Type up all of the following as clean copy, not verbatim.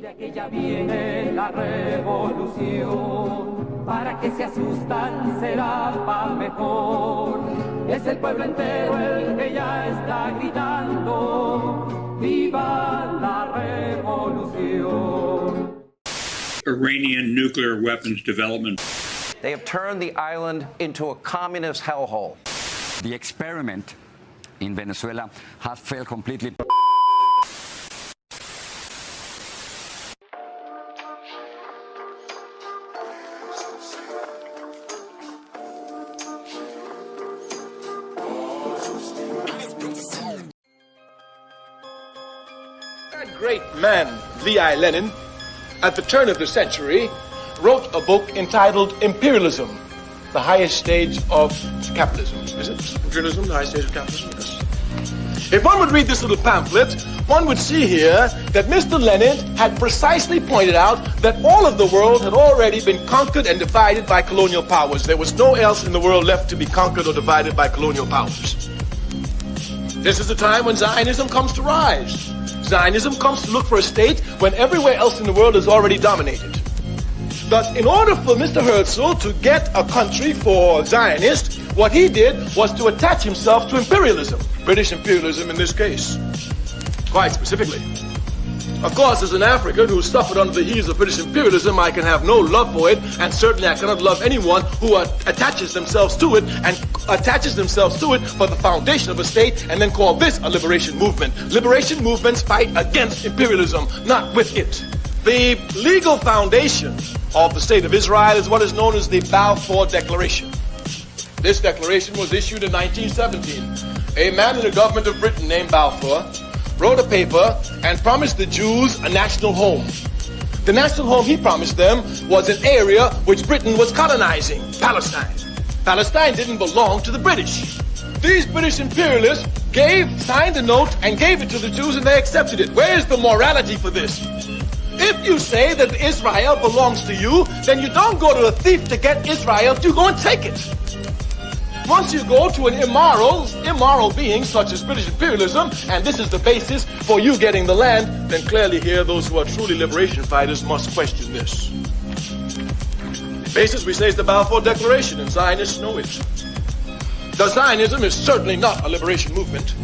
De aquella viene la revolución, para que se asustan será pa' mejor. Es el pueblo entero el que ya está gritando, ¡viva la revolución! Iranian nuclear weapons development. They have turned the island into a communist hellhole. The experiment in Venezuela has failed completely. That great man, V.I. Lenin, at the turn of the century, wrote a book entitled Imperialism, the highest stage of capitalism. Is it? Imperialism, the highest stage of capitalism? Yes. If one would read this little pamphlet, one would see here that Mr. Lenin had precisely pointed out that all of the world had already been conquered and divided by colonial powers. There was no else in the world left to be conquered or divided by colonial powers. This is the time when Zionism comes to rise. Zionism comes to look for a state when everywhere else in the world is already dominated. Thus, in order for Mr. Herzl to get a country for Zionists, what he did was to attach himself to imperialism, British imperialism in this case, quite specifically. Of course, as an African who suffered under the heels of British imperialism, I can have no love for it, and certainly I cannot love anyone who attaches themselves to it for the foundation of a state and then call this a liberation movement. Liberation movements fight against imperialism, not with it. The legal foundation of the State of Israel is what is known as the Balfour Declaration. This declaration was issued in 1917. A man in the government of Britain named Balfour wrote a paper and promised the Jews a national home. The national home he promised them was an area which Britain was colonizing, Palestine. Palestine didn't belong to the British. These British imperialists signed the note and gave it to the Jews and they accepted it. Where is the morality for this? If you say that Israel belongs to you, then you don't go to a thief to get Israel, you go and take it. Once you go to an immoral being such as British imperialism, and this is the basis for you getting the land, then clearly here those who are truly liberation fighters must question this. The basis, we say, is the Balfour Declaration, and Zionists know it. The Zionism is certainly not a liberation movement,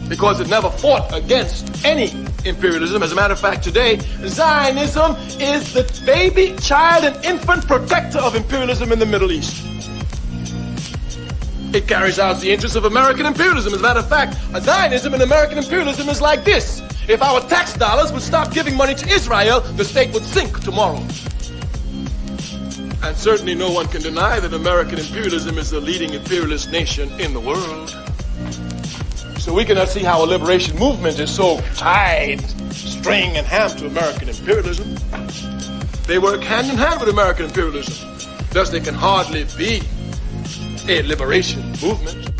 because it never fought against any imperialism. As a matter of fact, today, Zionism is the baby, child, and infant protector of imperialism in the Middle East. It carries out the interests of American imperialism. As a matter of fact, Zionism and American imperialism is like this. If our tax dollars would stop giving money to Israel, the state would sink tomorrow. And certainly no one can deny that American imperialism is the leading imperialist nation in the world. So we cannot see how a liberation movement is so tied, string and ham to American imperialism. They work hand in hand with American imperialism. Thus they can hardly be a liberation movement.